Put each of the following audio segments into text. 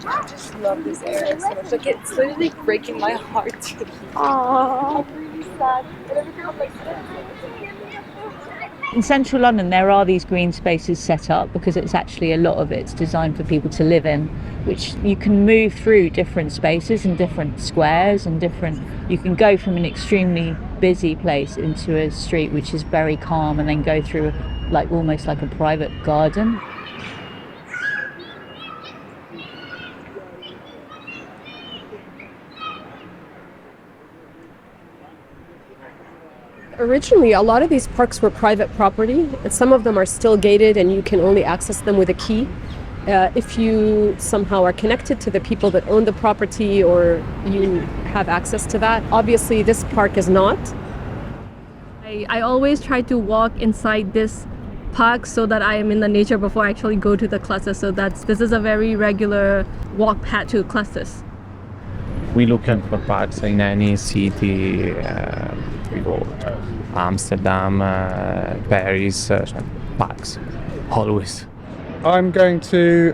I just love this area so much. Like, it's literally breaking my heart. Aww. I'm really sad. In central London, there are these green spaces set up because it's actually a lot of it's designed for people to live in, which you can move through different spaces and different squares and you can go from an extremely busy place into a street which is very calm and then go through like almost like a private garden. Originally, a lot of these parks were private property, and some of them are still gated and you can only access them with a key. If you somehow are connected to the people that own the property or you have access to that. Obviously, this park is not. I always try to walk inside this park so that I am in the nature before I actually go to the classes. So this is a very regular walk path to classes. We looking for parks in any city. We go to Amsterdam, Paris, parks, always. I'm going to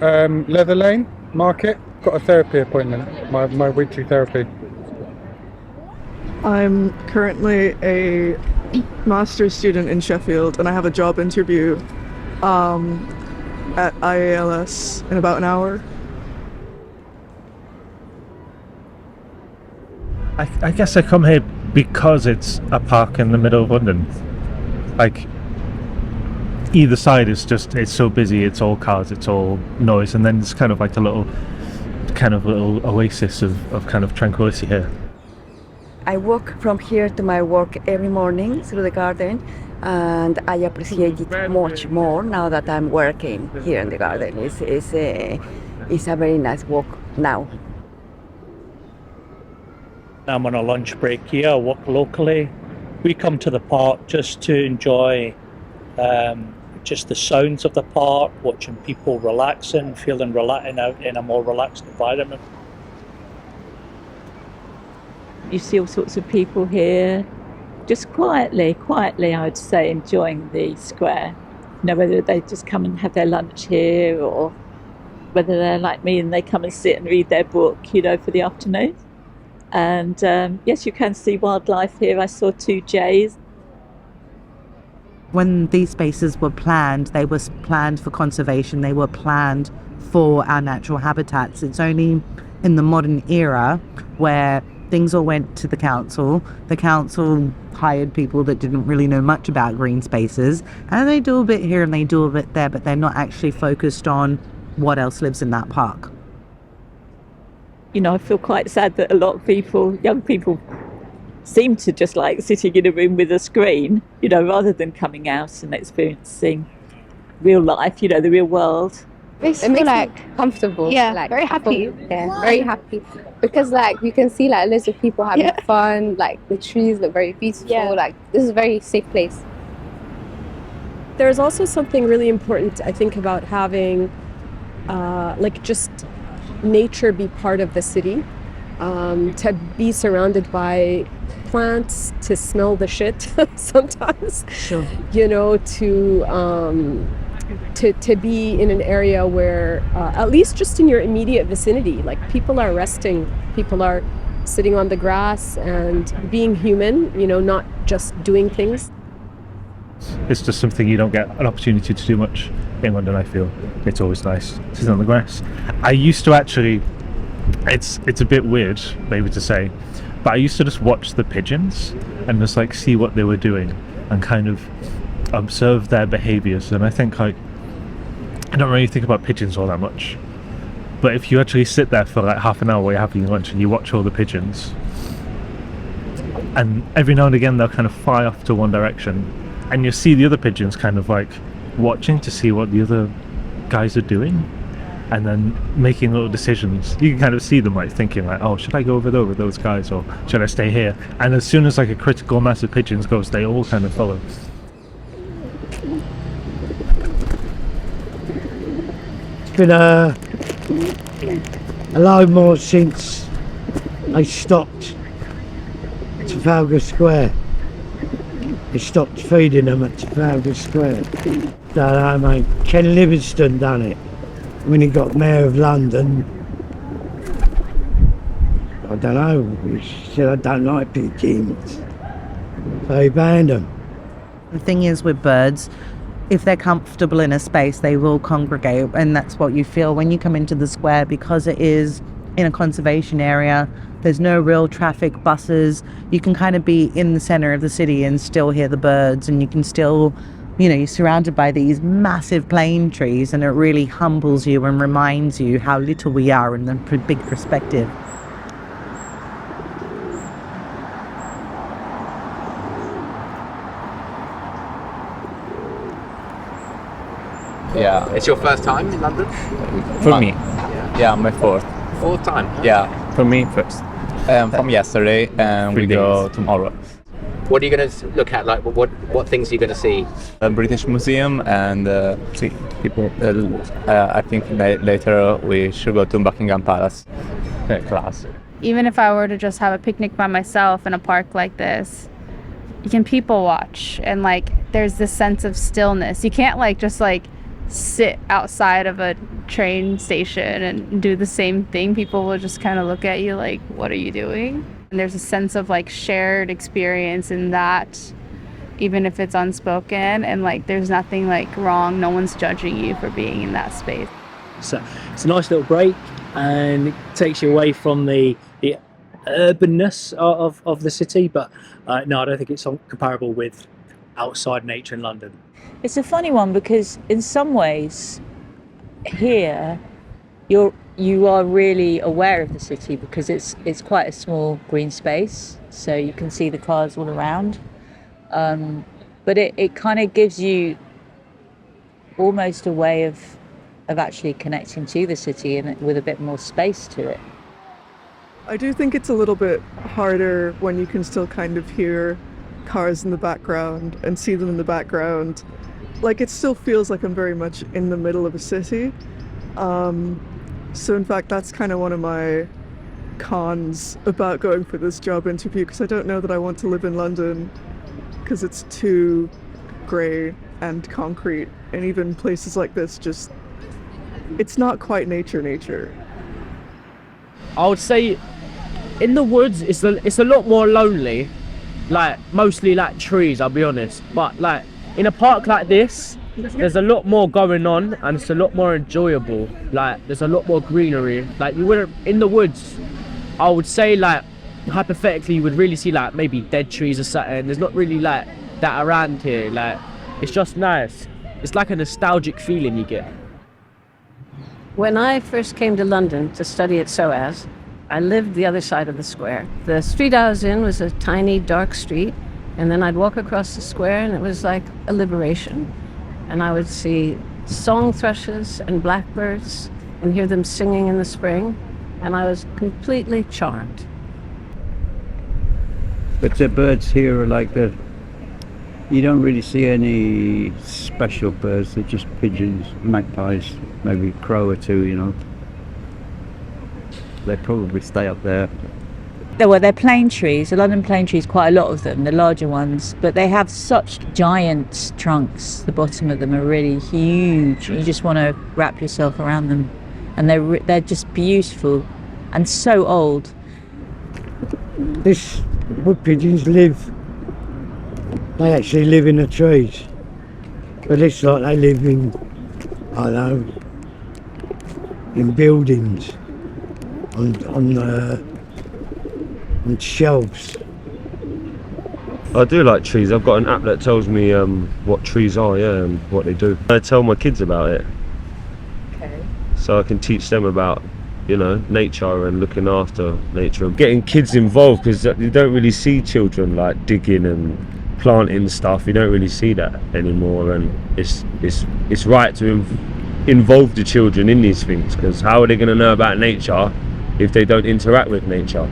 Leather Lane Market. Got a therapy appointment, my weekly therapy. I'm currently a master's student in Sheffield and I have a job interview at IALS in about an hour. I guess I come here because it's a park in the middle of London. Like, either side is just, it's so busy, it's all cars, it's all noise, and then it's kind of like a little oasis of kind of tranquility here. I walk from here to my work every morning through the garden, and I appreciate it much more now that I'm working here in the garden. It's a very nice walk now. I'm on a lunch break here. I work locally. We come to the park just to enjoy just the sounds of the park, watching people relaxing, feeling out in a more relaxed environment. You see all sorts of people here, just quietly, I would say, enjoying the square. You know, whether they just come and have their lunch here or whether they're like me and they come and sit and read their book, you know, for the afternoon. And yes, you can see wildlife here. I saw 2 jays. When these spaces were planned, they were planned for conservation. They were planned for our natural habitats. It's only in the modern era where things all went to the council. The council hired people that didn't really know much about green spaces, and they do a bit here and they do a bit there, but they're not actually focused on what else lives in that park. You know, I feel quite sad that a lot of people, young people, seem to just like sitting in a room with a screen, you know, rather than coming out and experiencing real life, you know, the real world. It makes like comfortable. Yeah, like, very happy. Yeah, very happy. Because like you can see like loads of people having fun, like the trees look very beautiful, like this is a very safe place. There's also something really important, I think, about having like just nature be part of the city, to be surrounded by plants, to smell the shit sometimes, sure. You know, to be in an area where at least just in your immediate vicinity, like people are resting, people are sitting on the grass and being human, you know, not just doing things. It's just something you don't get an opportunity to do much in London, I feel. It's always nice sitting on the grass. I used to actually, it's a bit weird maybe to say, but I used to just watch the pigeons and just like see what they were doing and kind of observe their behaviors. And I think like, I don't really think about pigeons all that much, but if you actually sit there for like half an hour while you're having lunch and you watch all the pigeons, and every now and again they'll kind of fly off to one direction, and you see the other pigeons kind of like watching to see what the other guys are doing. and then making little decisions. You can kind of see them like thinking like, oh, should I go over there with those guys, or should I stay here? And as soon as like a critical mass of pigeons goes, they all kind of follow. It's been a lot more since I stopped Trafalgar Square. They stopped feeding them at Trafalgar Square. So, mate, Ken Livingstone done it when he got Mayor of London. I don't know, he said I don't like pigeons, so he banned them. The thing is with birds, if they're comfortable in a space, they will congregate, and that's what you feel when you come into the square, because it is in a conservation area. There's no real traffic, buses. You can kind of be in the center of the city and still hear the birds, and you can still, you're surrounded by these massive plane trees, and it really humbles you and reminds you how little we are in the big perspective. Yeah. It's your first time in London? For me, yeah, my fourth. Fourth time? Yeah, for me first. From yesterday, and we go tomorrow. What are you going to look at? Like, what things are you going to see? The British Museum and see people. I think later we should go to Buckingham Palace. Class. Even if I were to just have a picnic by myself in a park like this, you can people watch, and like there's this sense of stillness. You can't just sit outside of a train station and do the same thing. People will just kind of look at you like, what are you doing? And there's a sense of shared experience in that, even if it's unspoken, and there's nothing wrong. No one's judging you for being in that space. So it's a nice little break, and it takes you away from the urbanness of the city, but no, I don't think it's comparable with outside nature in London. It's a funny one because in some ways here you are really aware of the city because it's quite a small green space, so you can see the cars all around, but it kind of gives you almost a way of actually connecting to the city and with a bit more space to it. I do think it's a little bit harder when you can still kind of hear cars in the background and see them in the background. It still feels like I'm very much in the middle of a city. So in fact, that's kind of one of my cons about going for this job interview, because I don't know that I want to live in London because it's too grey and concrete, and even places like this it's not quite nature. I would say in the woods it's a lot more lonely, mostly trees, I'll be honest, but in a park like this there's a lot more going on and it's a lot more enjoyable. There's a lot more greenery. You wouldn't in the woods, I would say hypothetically you would really see maybe dead trees or something. There's not really that around here. It's just nice. It's a nostalgic feeling you get. When I first came to London to study at SOAS, I lived the other side of the square. The street I was in was a tiny, dark street, and then I'd walk across the square and it was like a liberation. And I would see song thrushes and blackbirds and hear them singing in the spring, and I was completely charmed. But the birds here are you don't really see any special birds. They're just pigeons, magpies, maybe a crow or two, They probably stay up there. They're plane trees, the London plane trees, quite a lot of them, the larger ones, but they have such giant trunks. The bottom of them are really huge. You just want to wrap yourself around them, and they're just beautiful and so old. This wood pigeons they actually live in the trees, but it's like they live in, I don't know, in buildings, on shelves. I do like trees. I've got an app that tells me what trees are, and what they do. I tell my kids about it. Okay. So I can teach them about, nature and looking after nature. And getting kids involved, because you don't really see children digging and planting stuff. You don't really see that anymore, and it's right to involve the children in these things, because how are they going to know about nature if they don't interact with nature?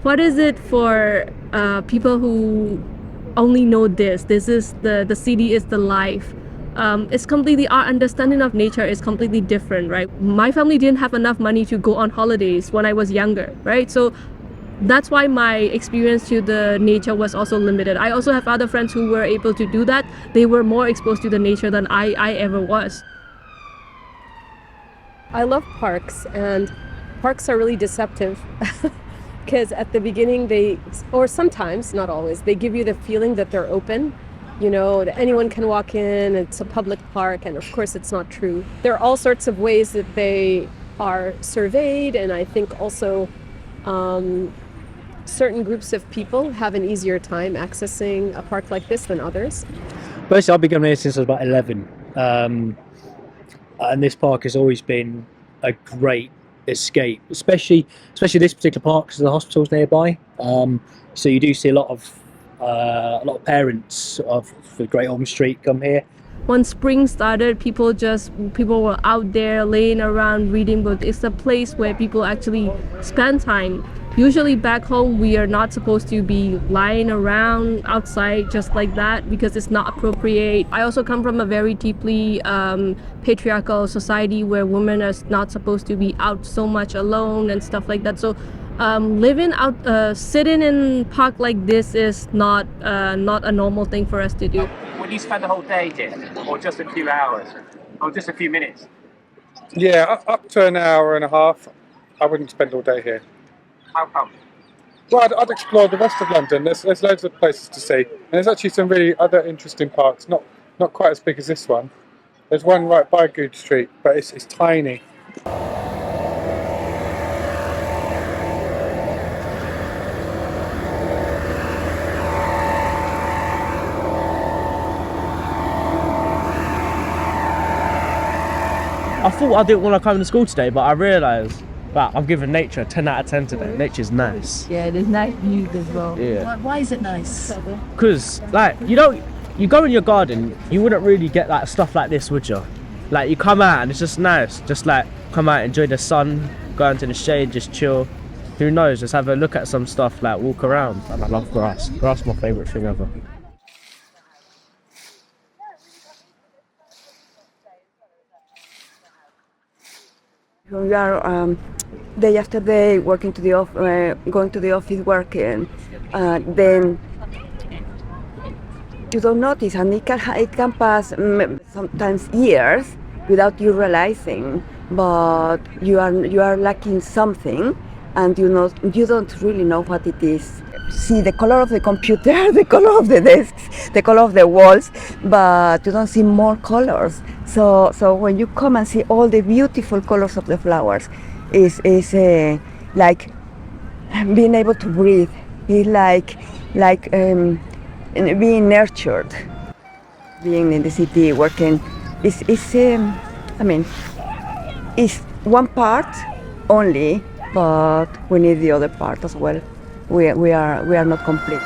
What is it for people who only know this is the city is the life? It's completely, our understanding of nature is completely different, right? My family didn't have enough money to go on holidays when I was younger, right? So that's why my experience to the nature was also limited. I also have other friends who were able to do that. They were more exposed to the nature than I ever was. I love parks, and parks are really deceptive. Because at the beginning or sometimes, not always, they give you the feeling that they're open, that anyone can walk in, it's a public park, and of course it's not true. There are all sorts of ways that they are surveyed, and I think also certain groups of people have an easier time accessing a park like this than others. Personally, I've been coming here since I was about 11, and this park has always been a great escape, especially this particular park because the hospital's nearby. So you do see a lot of parents of the Great Ormond Street come here. When spring started, people were out there laying around reading books. It's a place where people actually spend time. Usually back home, we are not supposed to be lying around outside just like that because it's not appropriate. I also come from a very deeply patriarchal society where women are not supposed to be out so much alone and stuff like that. So living out, sitting in park like this is not a normal thing for us to do. Would you spend the whole day here, or just a few hours, or just a few minutes? Yeah, up to an hour and a half. I wouldn't spend all day here. How come? Well, I'd explore the rest of London. There's loads of places to see, and there's actually some really other interesting parks. Not quite as big as this one. There's one right by Good Street, but it's tiny. I thought I didn't want to come to school today, but I realised that I'm giving nature a 10 out of 10 today. Nature's nice. Yeah, there's nice views as well. Yeah. Why is it nice? Because, you go in your garden, you wouldn't really get stuff like this, would you? You come out and it's just nice. Just come out, enjoy the sun, go into the shade, just chill. Who knows, just have a look at some stuff, walk around. And I love grass. Grass is my favourite thing ever. We are day after day working to the going to the office working, then you don't notice, and it can pass sometimes years without you realizing, but you are lacking something, and you don't really know what it is. See the color of the computer, the color of the desks, the color of the walls, but you don't see more colors. So when you come and see all the beautiful colors of the flowers, is like being able to breathe. It's like being nurtured. Being in the city, working, it's one part only, but we need the other part as well. We are not complete.